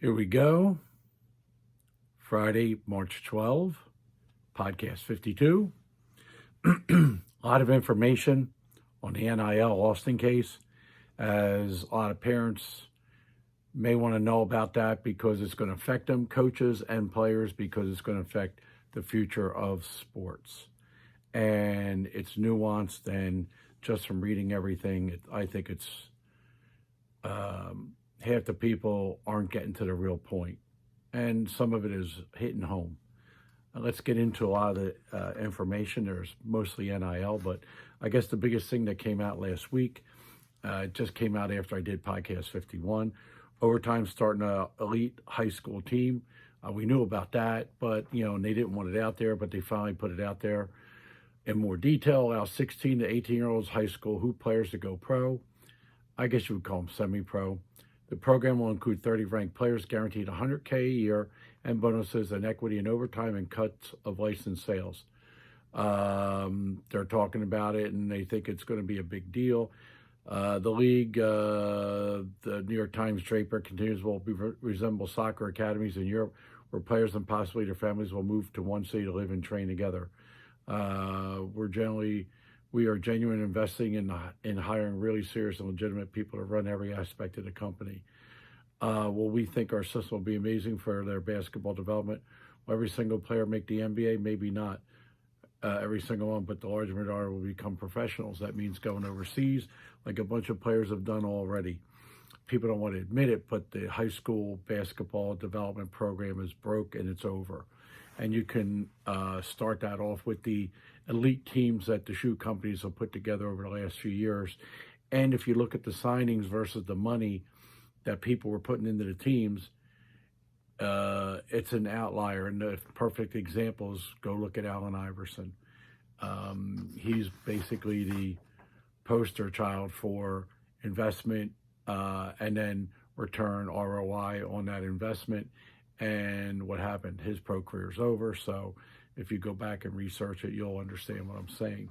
Here we go. Friday, March 12, podcast 52. A lot of information on the NIL Alston case, as a lot of parents may want to know about that because it's going to affect them, coaches and players, because it's going to affect the future of sports. And it's nuanced, and just from reading everything, I think it's half the people aren't getting to the real point, and some of it is hitting home. Let's get into a lot of the information. There's mostly NIL, but I guess the biggest thing that came out last week, it just came out after I did podcast 51, overtime starting an elite high school team. We knew about that, but and they didn't want it out there, but they finally put it out there in more detail. Allow 16 to 18-year-olds high school hoop players to go pro. I guess you would call them semi-pro. The program will include 30 ranked players guaranteed $100K a year and bonuses and equity in overtime and cuts of licensed sales. They're talking about it, and they think it's going to be a big deal. The league, the New York Times Draper continues, will resemble soccer academies in Europe, where players and possibly their families will move to one city to live and train together. We are genuine investing in hiring really serious and legitimate people to run every aspect of the company. Will we think our system will be amazing for their basketball development? Will every single player make the NBA? Maybe not every single one, but the large majority will become professionals. That means going overseas, like a bunch of players have done already. People don't want to admit it, but the high school basketball development program is broke and it's over. And you can start that off with the elite teams that the shoe companies have put together over the last few years. And if you look at the signings versus the money that people were putting into the teams, it's an outlier. And the perfect examples, go look at Allen Iverson. He's basically the poster child for investment and then return ROI on that investment. And what happened? His pro career is over. So if you go back and research it, you'll understand what I'm saying.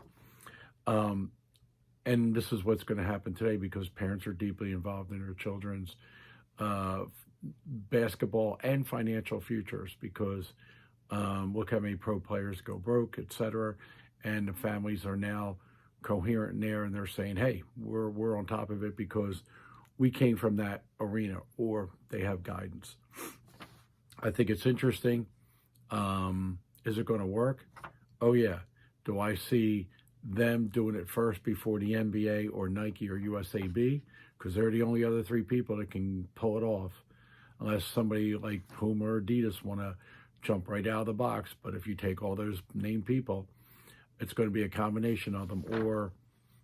And this is what's going to happen today, because parents are deeply involved in their children's basketball and financial futures, because look how many pro players go broke, etc. And the families are now coherent in there, and they're saying, hey, we're on top of it because we came from that arena, or they have guidance. I think it's interesting. Is it going to work? Oh, yeah. Do I see them doing it first before the NBA or Nike or USAB? Because they're the only other three people that can pull it off, unless somebody like Puma or Adidas want to jump right out of the box. But if you take all those named people, it's going to be a combination of them or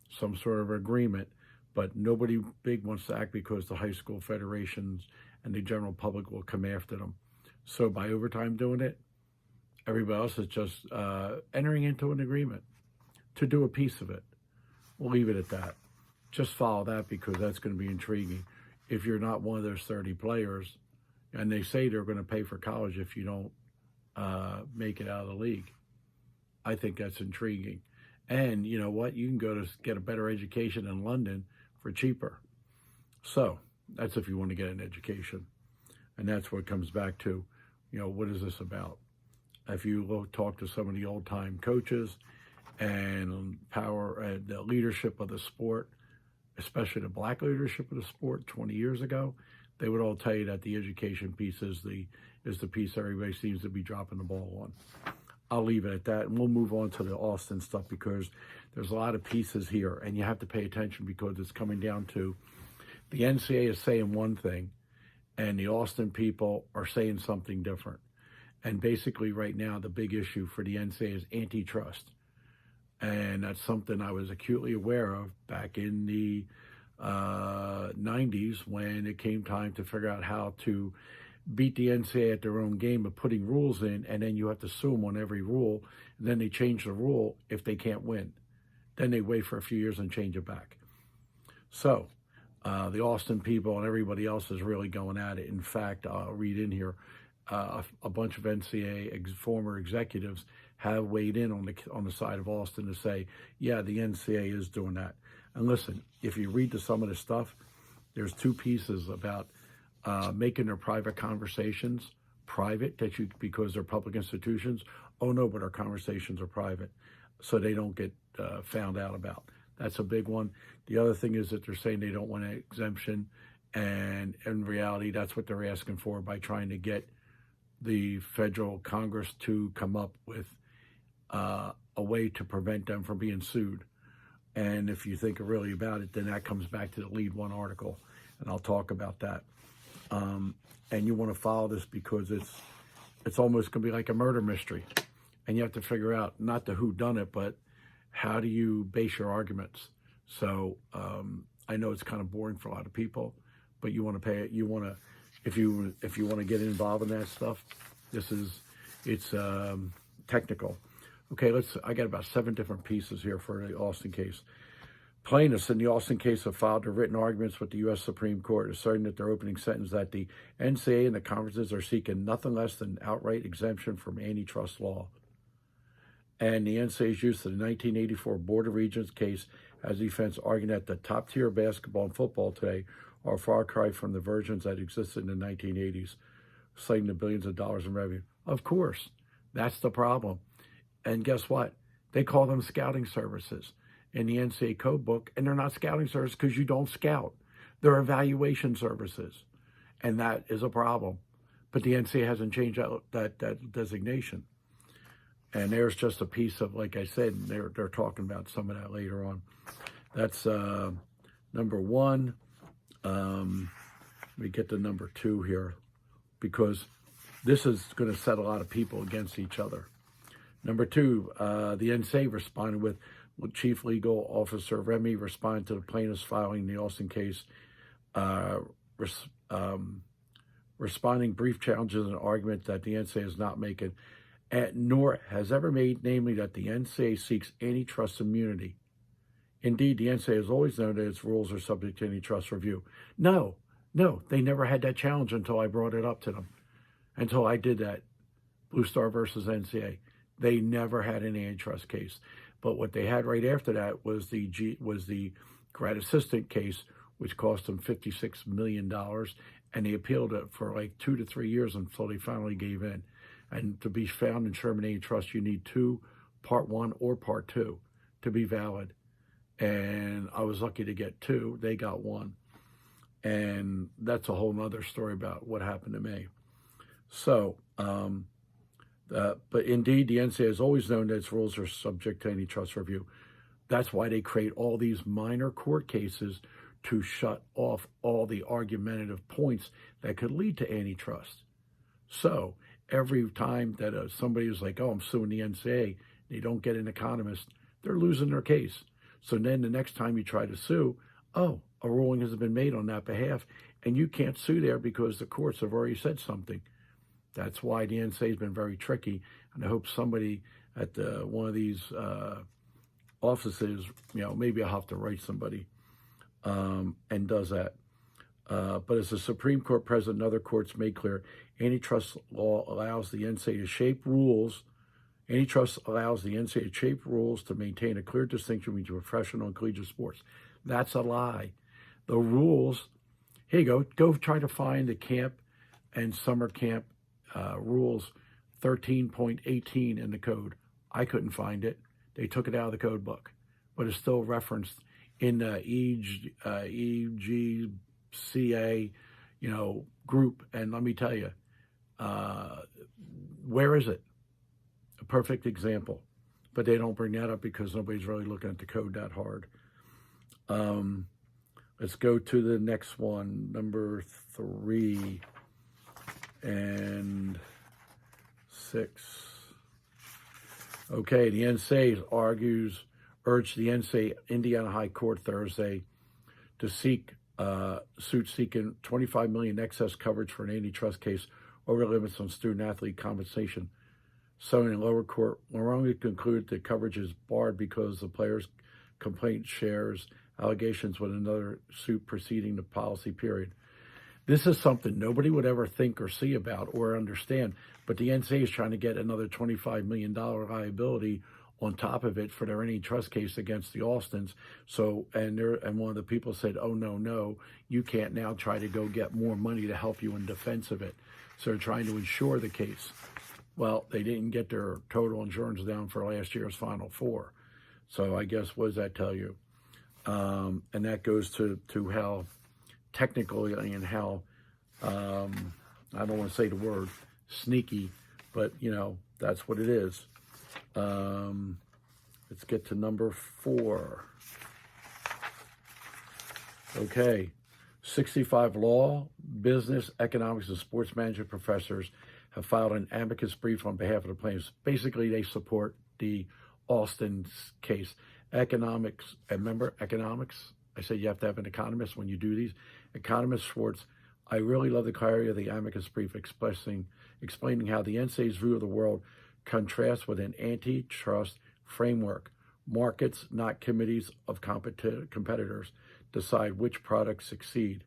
some sort of agreement. But nobody big wants to act, because the high school federations and the general public will come after them. So by overtime doing it, everybody else is just entering into an agreement to do a piece of it. We'll leave it at that. Just follow that, because that's going to be intriguing. If you're not one of those 30 players, and they say they're going to pay for college if you don't make it out of the league, I think that's intriguing. And you know what? You can go to get a better education in London for cheaper. So that's if you want to get an education. And that's what it comes back to. What is this about? If you talk to some of the old-time coaches and the leadership of the sport, especially the black leadership of the sport 20 years ago, they would all tell you that the education piece is the piece everybody seems to be dropping the ball on. I'll leave it at that, and we'll move on to the Alston stuff, because there's a lot of pieces here, and you have to pay attention, because it's coming down to the NCAA is saying one thing, and the Alston people are saying something different. And basically right now, the big issue for the NCAA is antitrust. And that's something I was acutely aware of back in the 90s, when it came time to figure out how to beat the NCAA at their own game of putting rules in, and then you have to sue them on every rule. And then they change the rule if they can't win. Then they wait for a few years and change it back. So the Alston people and everybody else is really going at it. In fact, I'll read in here, a bunch of NCAA former executives have weighed in on the side of Alston to say, yeah, the NCAA is doing that. And listen, if you read some of the stuff, there's two pieces about making their private conversations private because they're public institutions. Oh no, but our conversations are private, so they don't get found out about. That's a big one. The other thing is that they're saying they don't want an exemption, and in reality, that's what they're asking for by trying to get the federal Congress to come up with a way to prevent them from being sued. And if you think really about it, then that comes back to the lead one article, and I'll talk about that. And you want to follow this because it's almost going to be like a murder mystery, and you have to figure out not the who done it, but how do you base your arguments. So I know it's kind of boring for a lot of people, but you want to pay it. You want to, if you want to get involved in that stuff, it's technical. Okay, I got about 7 different pieces here for the Alston case. Plaintiffs in the Alston case have filed their written arguments with the U.S. Supreme Court, asserting that their opening sentence that the NCAA and the conferences are seeking nothing less than outright exemption from antitrust law. And the NCAA's use of the 1984 Board of Regents case as defense, arguing that the top tier of basketball and football today are a far cry from the versions that existed in the 1980s, citing the billions of dollars in revenue. Of course, that's the problem. And guess what? They call them scouting services in the NCAA code book, and they're not scouting services because you don't scout. They're evaluation services, and that is a problem. But the NCAA hasn't changed that designation. And there's just a piece of, like I said, they're talking about some of that later on. That's number 1. Let me get to number 2 here, because this is going to set a lot of people against each other. Number 2, the NCAA responded with Chief Legal Officer Remy responded to the plaintiffs filing the Alston case, responding brief challenges and argument that the NCAA is not making, nor has ever made, namely that the NCAA seeks antitrust immunity. Indeed, the NCAA has always known that its rules are subject to antitrust review. No, they never had that challenge until I brought it up to them, until I did that. Blue Star versus NCAA. They never had an antitrust case. But what they had right after that was the grad assistant case, which cost them $56 million, and they appealed it for like 2 to 3 years until they finally gave in. And to be found in Sherman antitrust, you need 2, Part 1 or Part 2, to be valid. And I was lucky to get 2. They got 1. And that's a whole nother story about what happened to me. So, but indeed, the NCAA has always known that its rules are subject to antitrust review. That's why they create all these minor court cases to shut off all the argumentative points that could lead to antitrust. So every time that somebody is like, oh, I'm suing the NCAA, they don't get an economist, they're losing their case. So then the next time you try to sue, oh, a ruling has been made on that behalf, and you can't sue there because the courts have already said something. That's why the NCAA has been very tricky, and I hope somebody at one of these offices, maybe I'll have to write somebody, and does that. But as the Supreme Court President and other courts made clear, antitrust law allows the NCAA to shape rules. Antitrust allows the NCAA to shape rules to maintain a clear distinction between professional and collegiate sports. That's a lie. The rules, here you go. Go try to find the camp and summer camp rules 13.18 in the code. I couldn't find it. They took it out of the code book, but it's still referenced in the EGCA, group. And let me tell you, where is it? A perfect example, but they don't bring that up because nobody's really looking at the code that hard. Let's go to the next one, number 3 and 6. Okay, the NCAA urged the NCAA Indiana High Court Thursday to seek suit seeking $25 million excess coverage for an antitrust case over limits on student-athlete compensation. So in lower court, wrongly concluded that coverage is barred because the player's complaint shares allegations with another suit preceding the policy period. This is something nobody would ever think or see about or understand, but the NCAA is trying to get another $25 million liability on top of it for their antitrust case against the Alstons. So, and one of the people said, "Oh no, you can't now try to go get more money to help you in defense of it." So they're trying to insure the case. Well, they didn't get their total insurance down for last year's Final Four. So I guess, what does that tell you? And that goes to how technically and how, I don't want to say the word sneaky, but, that's what it is. Let's get to number 4. Okay. 65 law, business, economics, and sports management professors have filed an amicus brief on behalf of the plaintiffs. Basically, they support the Alston's case. Economics, remember economics? I said you have to have an economist when you do these. Economist Schwartz, I really love the clarity of the amicus brief explaining how the NCAA's view of the world contrasts with an antitrust framework. Markets, not committees of competitors, decide which products succeed.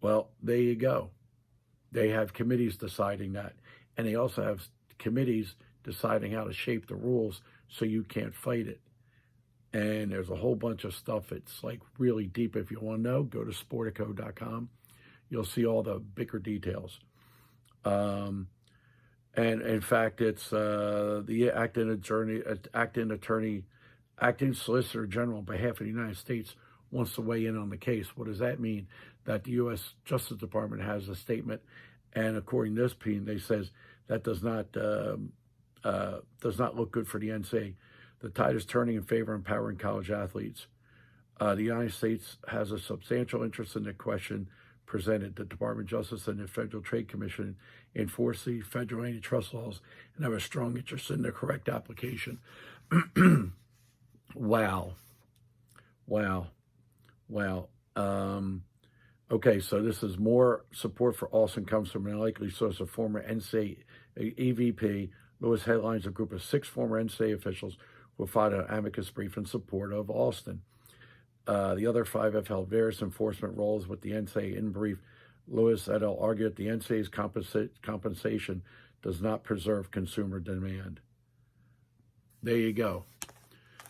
Well, there you go. They have committees deciding that. And they also have committees deciding how to shape the rules so you can't fight it. And there's a whole bunch of stuff. It's like really deep. If you want to know, go to sportico.com. You'll see all the bigger details. And in fact, it's the acting solicitor general on behalf of the United States wants to weigh in on the case. What does that mean? That the U.S. Justice Department has a statement, and according to this opinion, they says that does not look good for the NCAA. The tide is turning in favor of empowering college athletes. The United States has a substantial interest in the question presented. The Department of Justice and the Federal Trade Commission enforce the federal antitrust laws and have a strong interest in their correct application. Wow. Okay, so this is more support for Alston comes from an unlikely source of former NCAA EVP. Lewis headlines a group of 6 former NCAA officials who filed an amicus brief in support of Alston. The other 5 have held various enforcement roles with the NCAA. In brief, Lewis et al. Argued that the NCAA's compensation does not preserve consumer demand. There you go.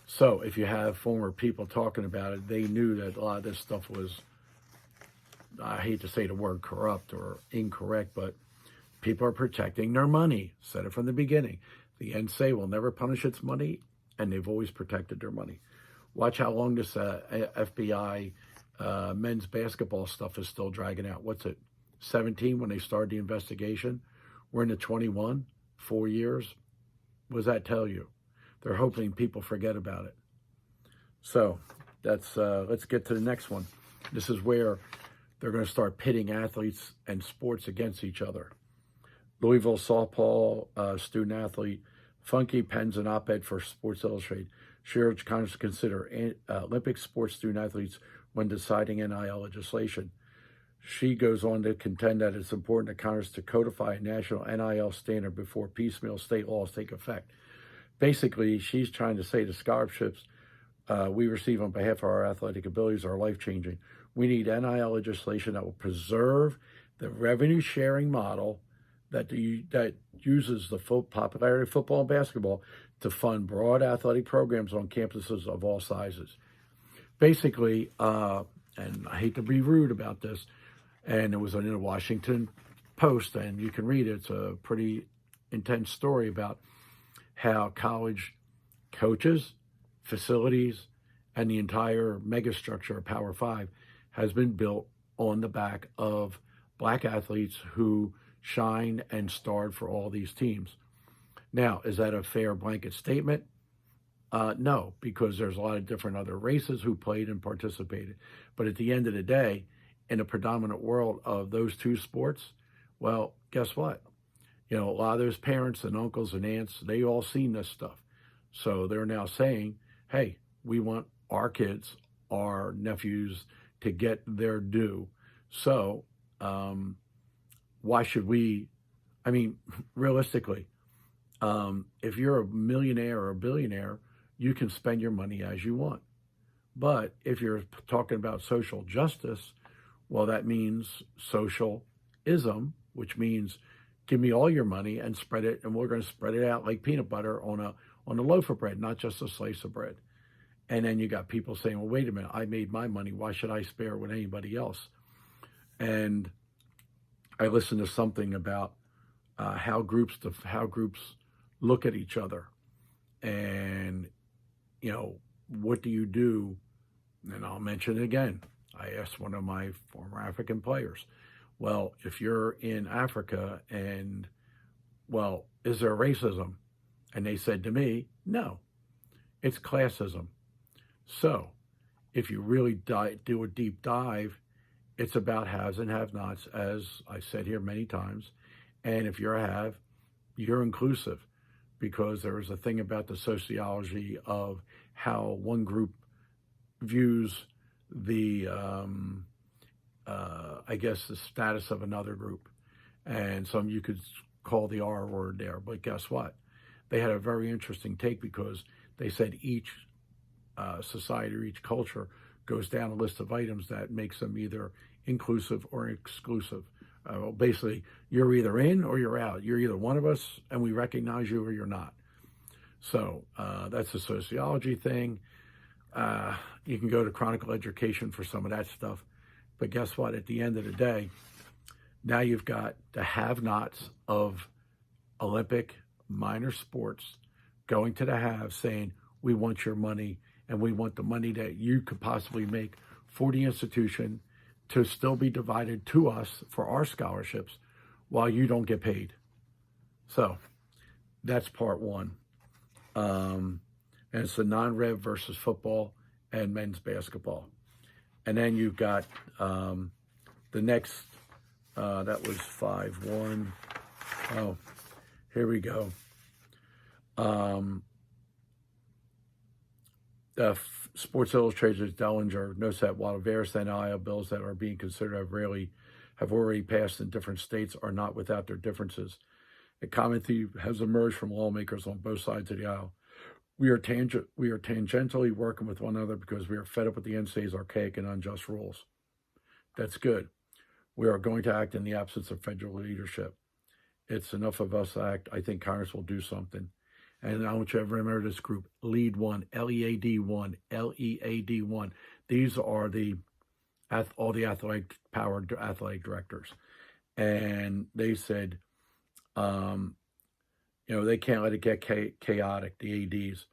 So if you have former people talking about it, they knew that a lot of this stuff was, I hate to say the word corrupt or incorrect, but people are protecting their money. Said it from the beginning. The NCAA will never punish its money, and they've always protected their money. Watch how long this FBI men's basketball stuff is still dragging out. What's it, 17 when they started the investigation? We're into 21, 4 years. What does that tell you? They're hoping people forget about it. So that's let's get to the next one. This is where they're going to start pitting athletes and sports against each other. Louisville softball student athlete Funky pens an op-ed for Sports Illustrated. She urged Congress to consider Olympic sports student athletes when deciding NIL legislation. She goes on to contend that it's important that Congress to codify a national NIL standard before piecemeal state laws take effect. Basically, she's trying to say the scholarships we receive on behalf of our athletic abilities are life-changing. We need NIL legislation that will preserve the revenue-sharing model that uses the popularity of football and basketball to fund broad athletic programs on campuses of all sizes. Basically, and I hate to be rude about this, and it was in the Washington Post, and you can read it. It's a pretty intense story about how college coaches, facilities, and the entire megastructure of Power 5 has been built on the back of black athletes who shine and starred for all these teams. Now, is that a fair blanket statement? No, because there's a lot of different other races who played and participated. But at the end of the day, in a predominant world of those two sports, well, guess what? You know, a lot of those parents and uncles and aunts, they all seen this stuff. So they're now saying, hey, we want our kids, our nephews to get their due. So why should we, I mean, realistically, if you're a millionaire or a billionaire, you can spend your money as you want. But if you're talking about social justice, well, that means socialism, which means give me all your money and spread it, and we're going to spread it out like peanut butter on on a loaf of bread, not just a slice of bread. And then you got people saying, well, wait a minute, I made my money. Why should I spare with anybody else? And I listened to something about how groups look at each other. And, what do you do? And I'll mention it again. I asked one of my former African players, well, if you're in Africa and, well, is there racism? And they said to me, no, it's classism. So if you really do a deep dive, it's about haves and have-nots, as I said here many times. And if you're a have, you're inclusive, because there is a thing about the sociology of how one group views the, the status of another group. And some you could call the R word there. But guess what? They had a very interesting take, because they said each society or each culture goes down a list of items that makes them either inclusive or exclusive. Basically, you're either in or you're out. You're either one of us and we recognize you, or you're not. So that's a sociology thing. You can go to Chronicle Education for some of that stuff. But guess what? At the end of the day, now you've got the have-nots of Olympic minor sports going to the have, saying, we want your money, and we want the money that you could possibly make for the institution to still be divided to us for our scholarships while you don't get paid. So that's part one. And it's the non-rev versus football and men's basketball. And then you've got the next, that was 5-1. Oh, here we go. Sports Illustrated's Dellinger notes that while various NIL bills that are being considered have already passed in different states are not without their differences. A common theme has emerged from lawmakers on both sides of the aisle. We are tangentially working with one another because we are fed up with the NCAA's archaic and unjust rules. That's good. We are going to act in the absence of federal leadership. It's enough of us to act. I think Congress will do something. And I want you to remember this group, LEAD 1, LEAD 1, LEAD 1. These are all the powered athletic directors. And they said, they can't let it get chaotic, the ADs.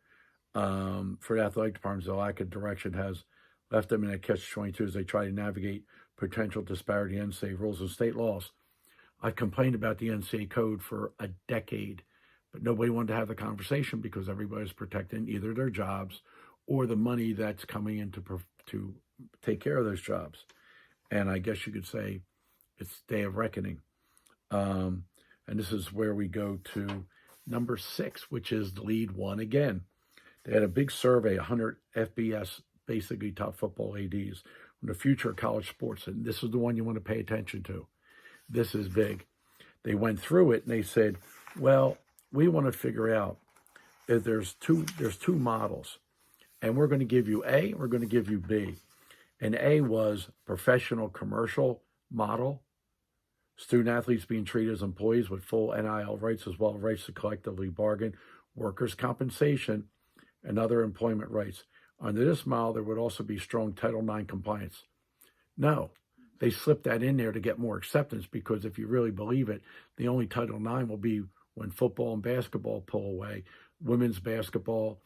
For the athletic departments, the lack of direction has left them in a catch-22 as they try to navigate potential disparity in NCAA rules and state laws. I've complained about the NCAA code for a decade, but nobody wanted to have the conversation because everybody's protecting either their jobs or the money that's coming in to take care of those jobs. And I guess you could say it's day of reckoning. And this is where we go to number 6, which is the LEAD 1 again. They had a big survey, 100 FBS, basically top football ADs, on the future of college sports. And this is the one you want to pay attention to. This is big. They went through it and they said, well, we want to figure out if there's two models, and we're going to give you A, we're going to give you B. And A was professional commercial model, student athletes being treated as employees with full NIL rights as well as rights to collectively bargain, workers' compensation, and other employment rights. Under this model, there would also be strong Title IX compliance. No, they slipped that in there to get more acceptance, because if you really believe it, the only Title IX will be when football and basketball pull away. Women's basketball,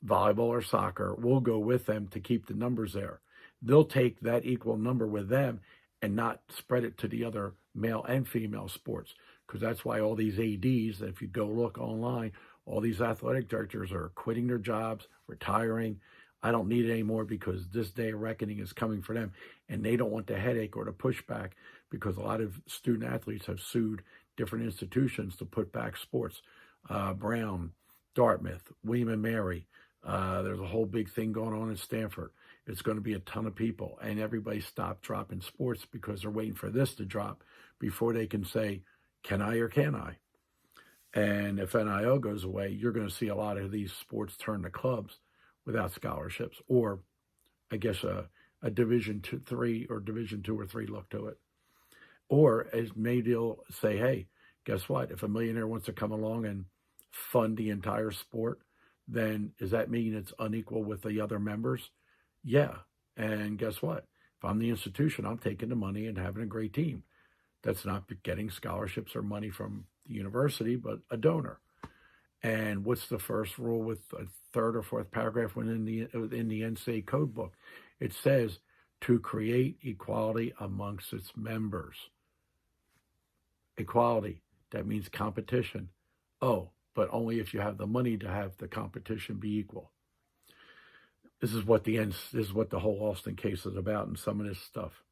volleyball, or soccer will go with them to keep the numbers there. They'll take that equal number with them and not spread it to the other male and female sports, because that's why all these ADs, if you go look online, all these athletic directors are quitting their jobs, retiring. I don't need it anymore because this day of reckoning is coming for them, and they don't want the headache or the pushback, because a lot of student athletes have sued different institutions to put back sports. Brown, Dartmouth, William & Mary. There's a whole big thing going on in Stanford. It's going to be a ton of people, and everybody stopped dropping sports because they're waiting for this to drop before they can say, can I or can I? And if NIL goes away, you're going to see a lot of these sports turn to clubs without scholarships, or I guess a Division 3 or Division 2 or 3 look to it. Or as maybe they'll say, hey, guess what? If a millionaire wants to come along and fund the entire sport, then does that mean it's unequal with the other members? Yeah. And guess what? If I'm the institution, I'm taking the money and having a great team. That's not getting scholarships or money from the university, but a donor. And what's the first rule with a third or fourth paragraph within the NCAA code book? It says to create equality amongst its members. Equality, that means competition. Oh, but only if you have the money to have the competition be equal. This is what the whole Alston case is about, and some of this stuff.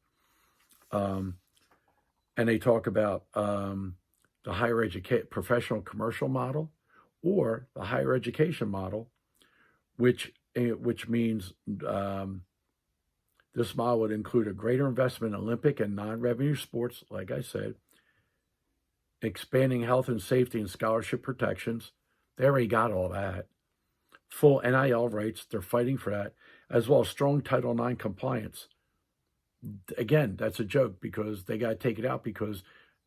And they talk about the higher education professional commercial model, or the higher education model, which means this model would include a greater investment in Olympic and non-revenue sports, like I said, expanding health and safety and scholarship protections. They already got all that. Full NIL rights, they're fighting for that, as well as strong Title IX compliance. Again, that's a joke because they got to take it out because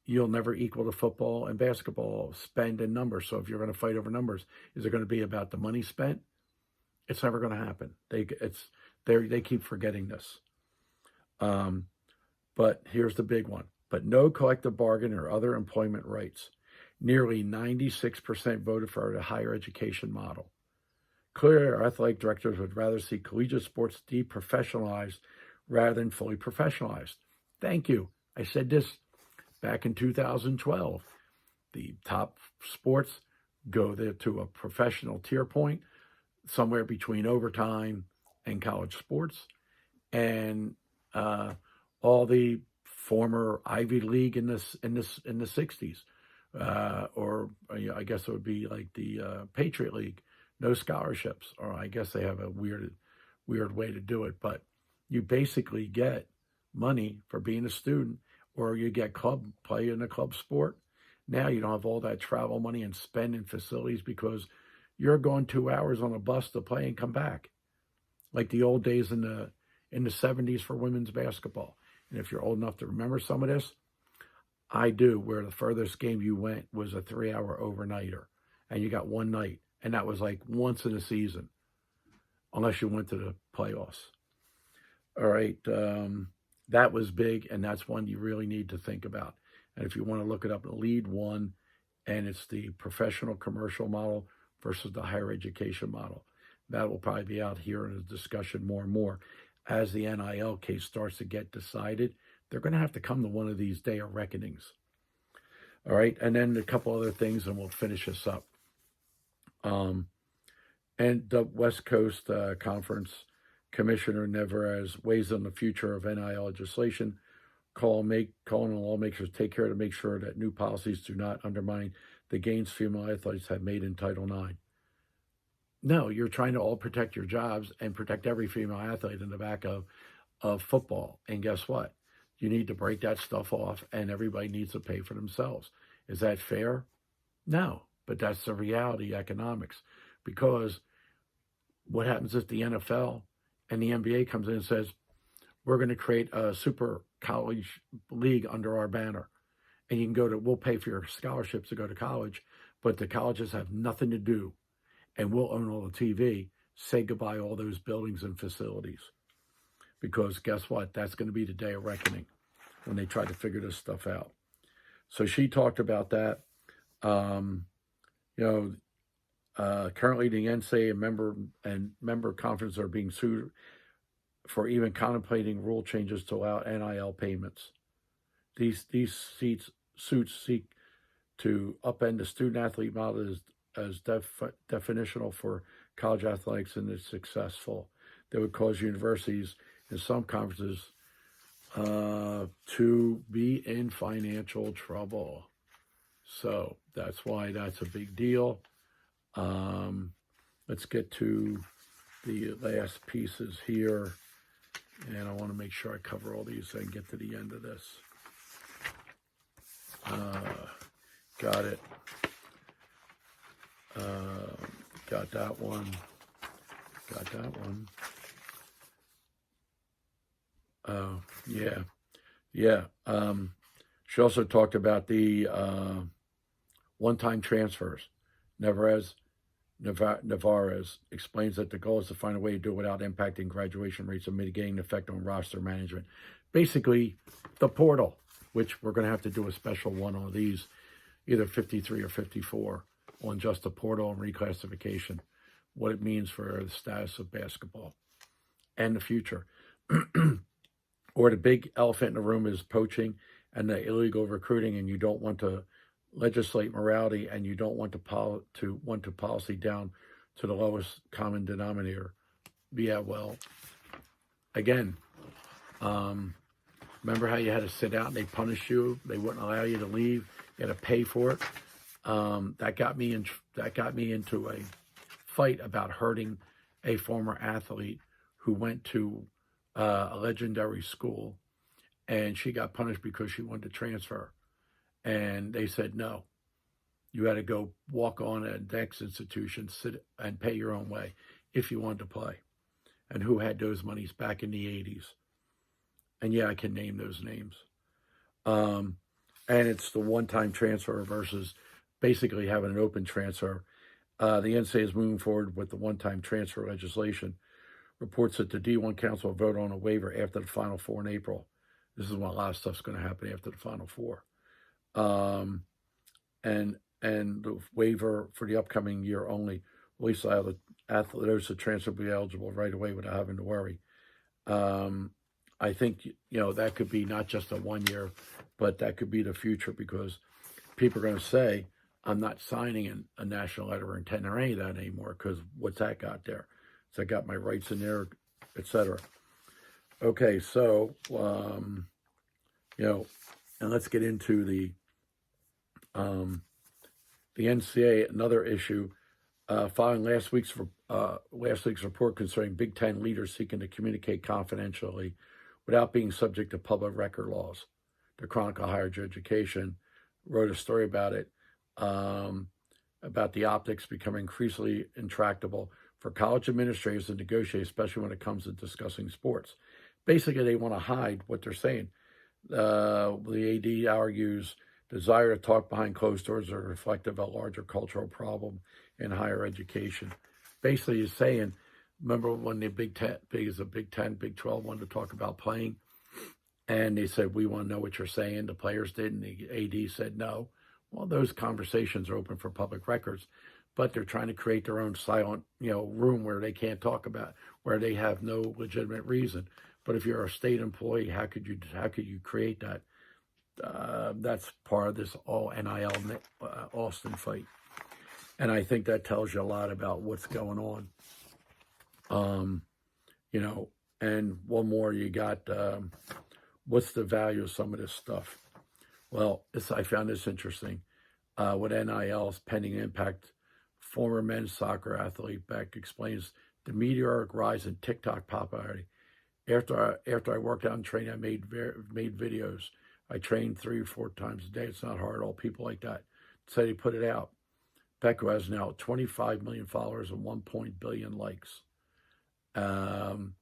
you'll never equal the football and basketball spend in numbers. So if you're going to fight over numbers, is it going to be about the money spent? It's never going to happen. They keep forgetting this. But here's the big one. But no collective bargain or other employment rights. Nearly 96% voted for the higher education model. Clearly, our athletic directors would rather see collegiate sports deprofessionalized rather than fully professionalized. Thank you. I said this back in 2012. The top sports go there to a professional tier point, somewhere between overtime and college sports, and all the former Ivy League in the 60s, or I guess it would be like the Patriot League. No scholarships, or I guess they have a weird way to do it. But you basically get money for being a student, or you get play in a club sport. Now you don't have all that travel money and spend in facilities because you're going 2 hours on a bus to play and come back, like the old days in the 70s for women's basketball. And if you're old enough to remember some of this, I do, where the furthest game you went was a 3-hour overnighter, and you got one night. And that was like once in a season, unless you went to the playoffs. All right. That was big, and that's one you really need to think about. And if you want to look it up, lead one, and it's the professional commercial model versus the higher education model. That will probably be out here in the discussion more and more. As the NIL case starts to get decided, they're going to have to come to one of these day of reckonings. All right. And then a couple other things, and we'll finish this up. And the West Coast Conference Commissioner Neverez weighs on the future of NIL legislation, calling on lawmakers to take care to make sure that new policies do not undermine the gains female athletes have made in Title IX. No, you're trying to all protect your jobs and protect every female athlete in the back of football. And guess what? You need to break that stuff off, and everybody needs to pay for themselves. Is that fair? No. But that's the reality, economics. Because what happens if the NFL and the NBA comes in and says, we're going to create a super college league under our banner. And you can we'll pay for your scholarships to go to college, but the colleges have nothing to do. And we'll own all the TV. Say goodbye to all those buildings and facilities. Because guess what? That's going to be the day of reckoning when they try to figure this stuff out. So she talked about that. Currently the NCAA member conferences are being sued for even contemplating rule changes to allow NIL payments. These suits seek to upend the student-athlete model as definitional for college athletics, and it's successful. They would cause universities in some conferences to be in financial trouble. So that's why that's a big deal. Let's get to the last pieces here. And I want to make sure I cover all these and get to the end of this. Got it. Got that one. Yeah. She also talked about the one-time transfers. Neverez Navarez, explains that the goal is to find a way to do it without impacting graduation rates and mitigating the effect on roster management. Basically, the portal, which we're going to have to do a special one on these, either 53 or 54, on just the portal and reclassification, what it means for the status of basketball and the future. Or the big elephant in the room is poaching and the illegal recruiting, and you don't want to legislate morality, and you don't want to policy down to the lowest common denominator. Yeah, well, again, remember how you had to sit out and they punished you? They wouldn't allow you to leave. You had to pay for it. That got me into a fight about hurting a former athlete who went to a legendary school, and she got punished because she wanted to transfer. And they said, no, you had to go walk on a next institution, sit and pay your own way if you wanted to play. And who had those monies back in the 80s? And yeah, I can name those names. And it's the one-time transfer versus basically having an open transfer. The NCAA is moving forward with the one-time transfer legislation. Reports that the D1 Council will vote on a waiver after the Final Four in April. This is when a lot of stuff's going to happen after the Final Four. And the waiver for the upcoming year only will at least allow the athletes to transfer be eligible right away without having to worry. I think, that could be not just a 1 year, but that could be the future, because people are going to say, I'm not signing a national letter of intent or any of that anymore, because what's that got there? So I got my rights in there, etc. Okay, so, and let's get into the NCAA, another issue, following last week's report concerning Big Ten leaders seeking to communicate confidentially without being subject to public record laws. The Chronicle of Higher Education wrote a story about it, about the optics becoming increasingly intractable for college administrators to negotiate, especially when it comes to discussing sports. Basically, they want to hide what they're saying. The AD argues desire to talk behind closed doors are reflective of a larger cultural problem in higher education. Basically, he's saying, remember when the Big 10, Big 12 wanted to talk about playing, and they said, we want to know what you're saying. The players did, and the AD said no. Well, those conversations are open for public records, but they're trying to create their own silent, room where they can't talk about, where they have no legitimate reason. But if you're a state employee, how could you create that? That's part of this all NIL Alston fight. And I think that tells you a lot about what's going on. And one more, you got, what's the value of some of this stuff? Well, I found this interesting. With NIL's pending impact, former men's soccer athlete Beck explains the meteoric rise in TikTok popularity. After I worked out and trained, I made videos. I trained 3 or 4 times a day. It's not hard. All people like that say they put it out. Beck, who has now 25 million followers and 1 billion likes. And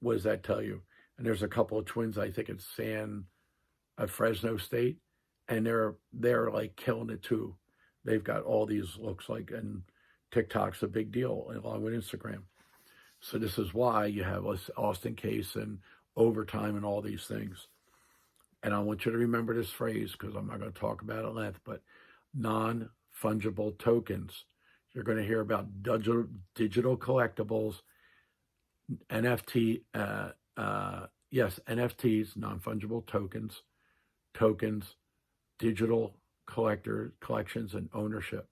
what does that tell you? And there's a couple of twins, I think it's at Fresno State, and they're like killing it too. They've got all these looks like, and TikTok's a big deal along with Instagram. So this is why you have this Austin case and overtime and all these things. And I want you to remember this phrase, because I'm not going to talk about it at length, but non-fungible tokens. You're going to hear about digital collectibles, NFT, NFTs, non-fungible tokens, digital collections, and ownership.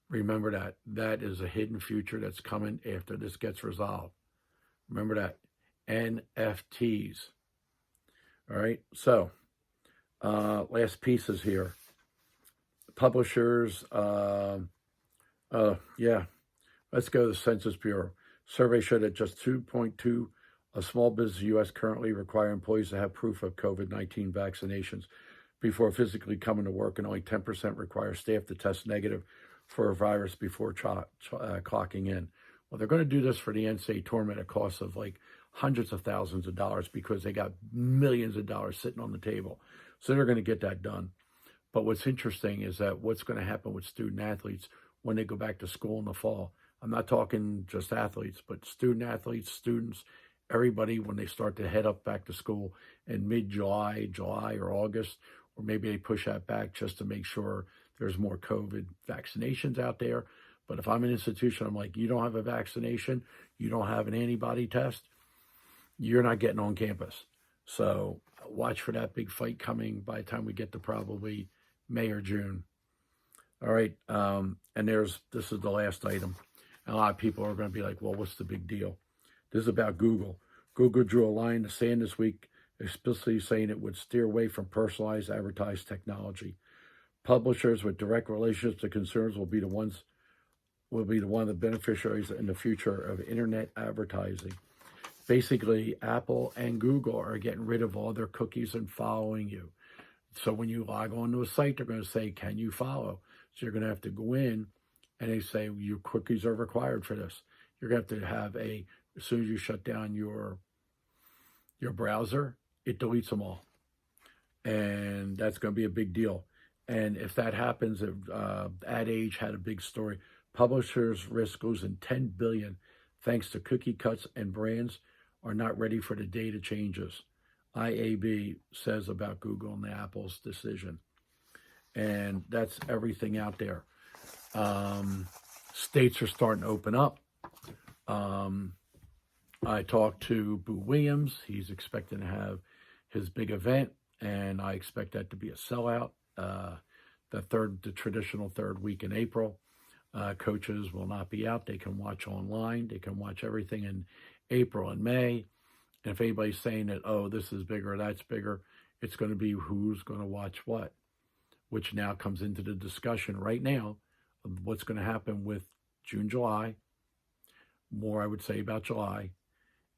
Remember that. That is a hidden future that's coming after this gets resolved. Remember that. NFTs. All right. So, last pieces here. Publishers. Let's go to the Census Bureau. Survey showed that just 2.2 of small business U.S. currently require employees to have proof of COVID-19 vaccinations before physically coming to work, and only 10% require staff to test negative for a virus before clocking in. Well, they're going to do this for the NCAA tournament at a cost of like hundreds of thousands of dollars, because they got millions of dollars sitting on the table. So they're going to get that done. But what's interesting is that what's going to happen with student athletes when they go back to school in the fall. I'm not talking just athletes, but student athletes, students, everybody, when they start to head up back to school in mid-July, July or August, or maybe they push that back just to make sure there's more COVID vaccinations out there. But if I'm an institution, I'm like, you don't have a vaccination, you don't have an antibody test, you're not getting on campus. So watch for that big fight coming by the time we get to probably May or June. All right, and this is the last item. And a lot of people are going to be like, well, what's the big deal? This is about Google. Google drew a line in the sand this week, explicitly saying it would steer away from personalized advertised technology. Publishers with direct relationships to consumers will be one of the beneficiaries in the future of internet advertising. Basically, Apple and Google are getting rid of all their cookies and following you. So when you log on to a site, they're going to say, can you follow? So you're going to have to go in and they say your cookies are required for this. You're going to have as soon as you shut down your browser, it deletes them all. And that's going to be a big deal. And if that happens, Ad Age had a big story. Publishers' risk goes in $10 billion thanks to cookie cuts, and brands are not ready for the data changes. IAB says about Google and Apple's decision. And that's everything out there. States are starting to open up. I talked to Boo Williams. He's expecting to have his big event, and I expect that to be a sellout. The traditional third week in April. Coaches will not be out. They can watch online. They can watch everything in April and May. And if anybody's saying that, oh, this is bigger, that's bigger, it's going to be who's going to watch what, which now comes into the discussion right now of what's going to happen with June, July, more I would say about July,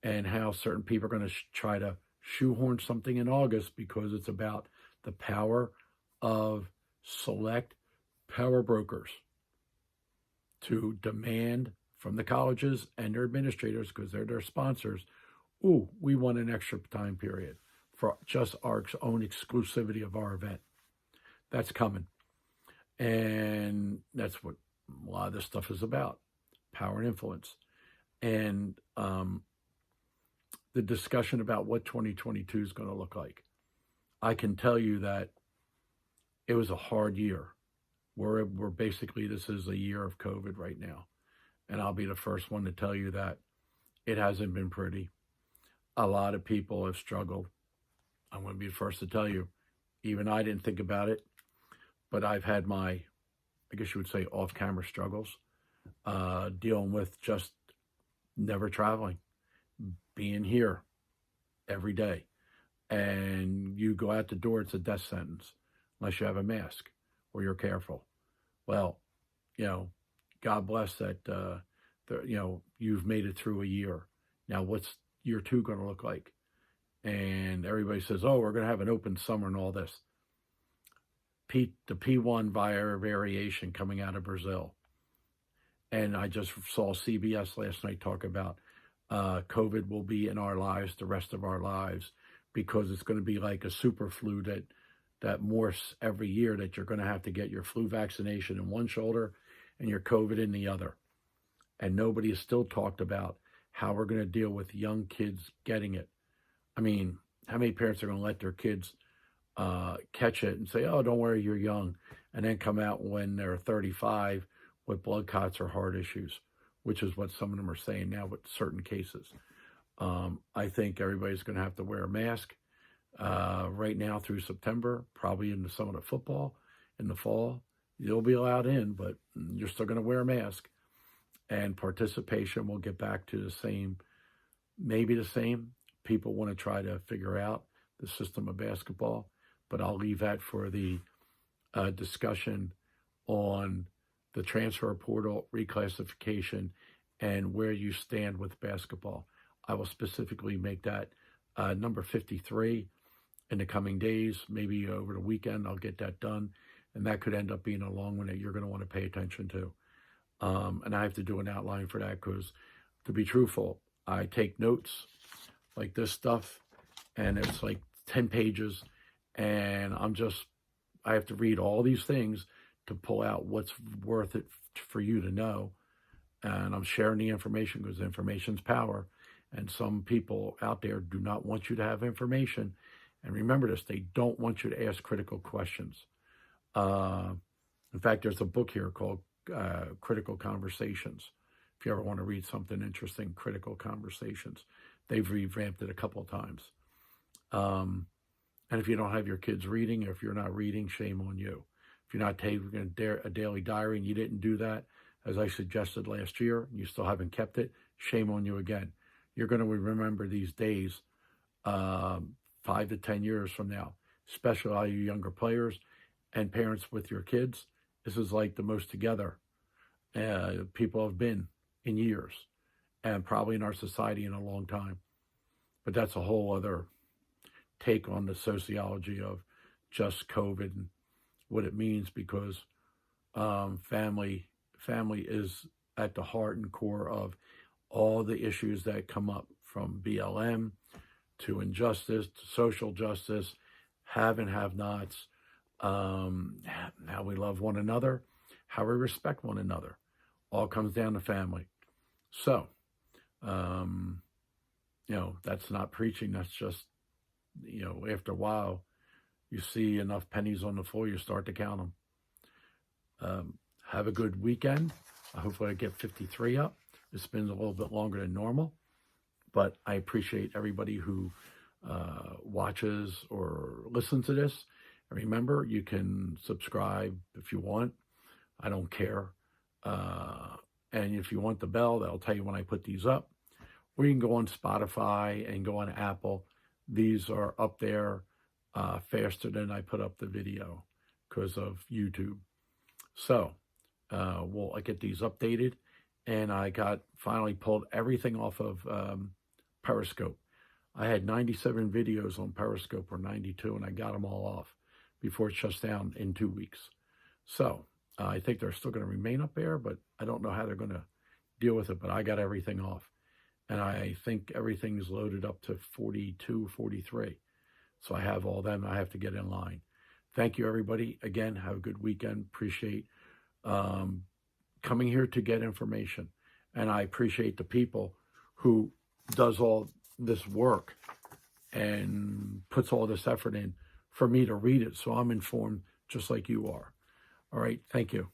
and how certain people are going to try to shoehorn something in August because it's about the power of select power brokers to demand from the colleges and their administrators, because they're their sponsors, ooh, we want an extra time period for just our own exclusivity of our event. That's coming. And that's what a lot of this stuff is about, power and influence. And the discussion about what 2022 is going to look like. I can tell you that it was a hard year. We're basically, this is a year of COVID right now. And I'll be the first one to tell you that it hasn't been pretty. A lot of people have struggled. I'm going to be the first to tell you, even I didn't think about it, but I've had my, I guess you would say, off-camera struggles, dealing with just never traveling, being here every day. And you go out the door, it's a death sentence, unless you have a mask or you're careful. Well, God bless that, you've made it through a year. Now, what's year two going to look like? And everybody says, oh, we're going to have an open summer and all this. The P1 variation coming out of Brazil. And I just saw CBS last night talk about COVID will be in our lives the rest of our lives, because it's going to be like a super flu that morphs every year, that you're going to have to get your flu vaccination in one shoulder and your COVID in the other. And nobody has still talked about how we're going to deal with young kids getting it. I mean, how many parents are going to let their kids catch it and say, oh, don't worry, you're young, and then come out when they're 35 with blood clots or heart issues, which is what some of them are saying now with certain cases. I think everybody's going to have to wear a mask right now through September, probably into some of the football in the fall. You'll be allowed in, but you're still going to wear a mask. And participation will get back to the same, maybe the same. People want to try to figure out the system of basketball, but I'll leave that for the discussion on the transfer portal, reclassification, and where you stand with basketball. I will specifically make that number 53 in the coming days. Maybe over the weekend I'll get that done, and that could end up being a long one that you're going to want to pay attention to. And I have to do an outline for that because, to be truthful, I take notes like this stuff, and it's like 10 pages, and I have to read all these things to pull out what's worth it for you to know. And I'm sharing the information because information's power. And some people out there do not want you to have information. And remember this, they don't want you to ask critical questions. In fact, there's a book here called Critical Conversations. If you ever want to read something interesting, Critical Conversations. They've revamped it a couple of times. And if you don't have your kids reading, or if you're not reading, shame on you. If you're not taking a daily diary and you didn't do that, as I suggested last year, and you still haven't kept it, shame on you again. You're going to remember these days 5 to 10 years from now, especially all you younger players and parents with your kids. This is like the most together people have been in years, and probably in our society in a long time. But that's a whole other take on the sociology of just COVID and what it means, because family is at the heart and core of all the issues that come up, from BLM to injustice to social justice, have and have-nots, how we love one another, how we respect one another. All comes down to family. So, that's not preaching. That's just, after a while, you see enough pennies on the floor, you start to count them. Have a good weekend. Hopefully I get 53 up. It's been a little bit longer than normal, but I appreciate everybody who watches or listens to this. And remember, you can subscribe if you want. I don't care. And if you want the bell, that'll tell you when I put these up. Or you can go on Spotify and go on Apple. These are up there faster than I put up the video because of YouTube. So I get these updated. And I finally pulled everything off of Periscope. I had 97 videos on Periscope, or 92, and I got them all off before it shuts down in 2 weeks. So I think they're still going to remain up there, but I don't know how they're going to deal with it. But I got everything off. And I think everything's loaded up to 42, 43. So I have all them. I have to get in line. Thank you, everybody. Again, have a good weekend. Appreciate coming here to get information. And I appreciate the people who does all this work and puts all this effort in for me to read it, so I'm informed just like you are. All right, thank you.